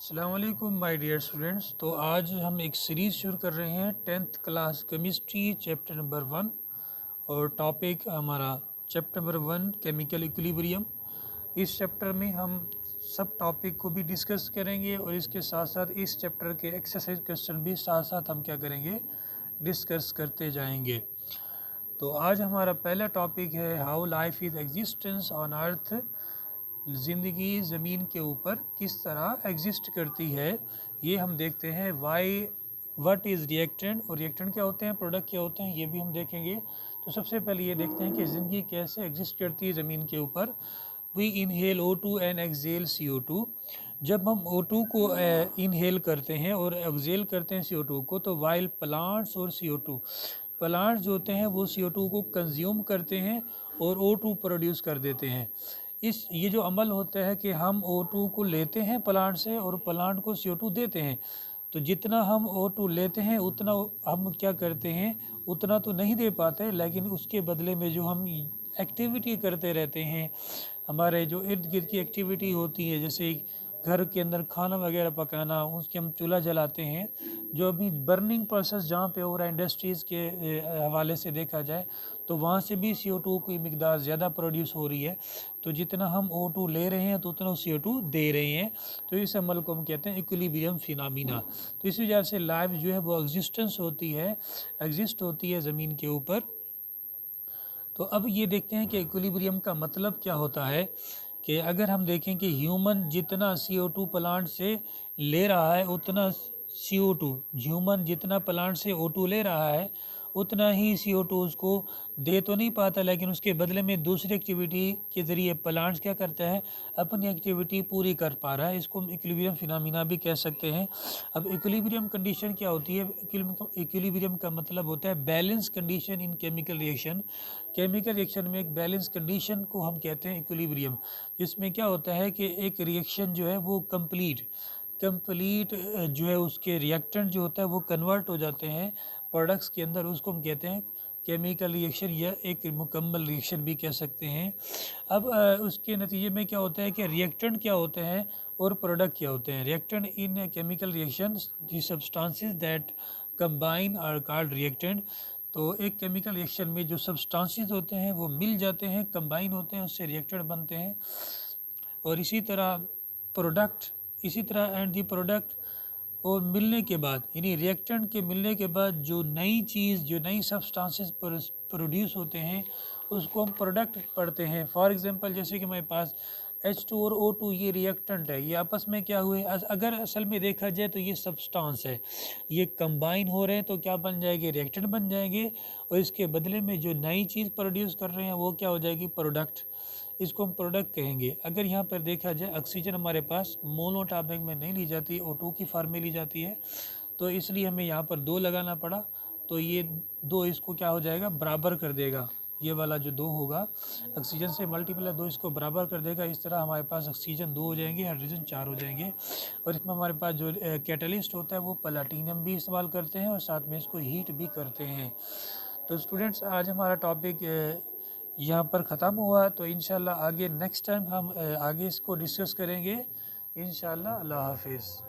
अस्सलाम वालेकुम my dear students. तो आज हम एक सीरीज़ शुरू कर रहे हैं 10th class chemistry chapter number 1 और टॉपिक हमारा चैप्टर नंबर 1 केमिकल इक्विलिब्रियम। इस चैप्टर में हम सब टॉपिक को भी डिस्कस करेंगे और इसके साथ साथ इस चैप्टर के एक्सरसाइज क्वेश्चन भी साथ साथ हम क्या करेंगे, डिस्कस करते जाएंगे। तो आज हमारा पहला टॉपिक है how life is existence on earth. ज़िंदगी ज़मीन के ऊपर किस तरह एग्जिस्ट करती है, ये हम देखते हैं। वाई व्हाट इज़ रिएक्टेंट, और रिएक्टेंट क्या होते हैं, प्रोडक्ट क्या होते हैं, ये भी हम देखेंगे। तो सबसे पहले ये देखते हैं कि ज़िंदगी कैसे एग्जिस्ट करती है ज़मीन के ऊपर। We inhale O2 and exhale CO2। जब हम O2 को इनहेल करते हैं और एक्सेल करते हैं CO2 को, तो वाइल प्लांट्स और CO2, प्लांट्स जो होते हैं वो CO2 को कंज्यूम करते हैं और O2 प्रोड्यूस कर देते हैं। ये जो अमल होता है कि हम O2 को लेते हैं प्लांट से और प्लांट को CO2 देते हैं। तो जितना हम O2 लेते हैं उतना हम क्या करते हैं, उतना तो नहीं दे पाते, लेकिन उसके बदले में जो हम एक्टिविटी करते रहते हैं, हमारे जो इर्द गिर्द की एक्टिविटी होती है, जैसे घर के अंदर खाना वगैरह पकाना, उसके हम चूल्हा जलाते हैं, जो अभी बर्निंग प्रोसेस जहाँ पे हो रहा है इंडस्ट्रीज़ के हवाले से देखा जाए, तो वहाँ से भी CO2 की मिकदार ज़्यादा प्रोड्यूस हो रही है। तो जितना हम O2 ले रहे हैं तो उतना CO2 दे रहे हैं। तो इस अमल को हम कहते हैं इक्विलिब्रियम फिनोमेना। तो इस वजह से लाइफ जो है वो एग्जिस्ट होती है ज़मीन के ऊपर। तो अब ये देखते हैं कि इक्विलिब्रियम का मतलब क्या होता है। कि अगर हम देखें कि ह्यूमन जितना CO2 प्लांट से ले रहा है उतना CO2, ह्यूमन जितना प्लांट से O2 ले रहा है उतना ही CO2 उसको दे तो नहीं पाता, लेकिन उसके बदले में दूसरी एक्टिविटी के ज़रिए प्लांट्स क्या करता है, अपनी एक्टिविटी पूरी कर पा रहा है। इसको हम इक्विलिब्रियम फिनोमेना भी कह सकते हैं। अब इक्विलिब्रियम कंडीशन क्या होती है, इक्विलिब्रियम का मतलब होता है balance condition in chemical reaction. Chemical reaction में एक बैलेंस कंडीशन को हम कहते हैं इक्विलिब्रियम, जिसमें क्या होता है कि एक रिएक्शन जो है वो कंप्लीट जो है उसके रिएक्टेंट जो होता है वो कन्वर्ट हो जाते हैं प्रोडक्ट्स के अंदर, उसको हम कहते हैं केमिकल रिएक्शन या एक मुकम्मल रिएक्शन भी कह सकते हैं। अब उसके नतीजे में क्या होता है कि रिएक्टेंट क्या होते हैं और प्रोडक्ट क्या होते हैं। Reactant in chemical reaction the substances that combine are called reactant. तो एक केमिकल रिएक्शन में जो सब्सटेंसेस होते हैं वो मिल जाते हैं, कंबाइन होते हैं, उससे रिएक्टेंट बनते हैं। और इसी तरह एंड दी प्रोडक्ट, और मिलने के बाद यानी रिएक्टेंट के मिलने के बाद जो नई सब्सटेंसेस प्रोड्यूस होते हैं उसको हम प्रोडक्ट पढ़ते हैं। फॉर एग्जांपल जैसे कि हमारे पास H2 और O2 ये रिएक्टेंट है, ये आपस में क्या हुए, अगर असल में देखा जाए तो ये सब्सटेंस है, ये कंबाइन हो रहे हैं तो क्या बन जाएंगे, रिएक्टेंट बन जाएंगे। और इसके बदले में जो नई चीज़ प्रोड्यूस कर रहे हैं वो क्या हो जाएगी, प्रोडक्ट। इसको हम प्रोडक्ट कहेंगे। अगर यहाँ पर देखा जाए ऑक्सीजन हमारे पास मोनोटॉपिक में नहीं ली जाती, O2 की फॉर्म में ली जाती है, तो इसलिए हमें यहाँ पर 2 लगाना पड़ा। तो ये 2 इसको क्या हो जाएगा, बराबर कर देगा। ये वाला जो 2 होगा ऑक्सीजन से मल्टीप्लाई 2 इसको बराबर कर देगा। इस तरह हमारे पास ऑक्सीजन 2 हो जाएंगे, हाइड्रोजन 4 हो जाएंगे। और इसमें हमारे पास जो कैटलिस्ट होता है वो प्लैटिनम भी इस्तेमाल करते हैं और साथ में इसको हीट भी करते हैं। तो स्टूडेंट्स आज हमारा टॉपिक यहाँ पर ख़त्म हुआ। तो इंशाल्लाह आगे नेक्स्ट टाइम हम आगे इसको डिस्कस करेंगे इंशाल्लाह। अल्लाह हाफिज़।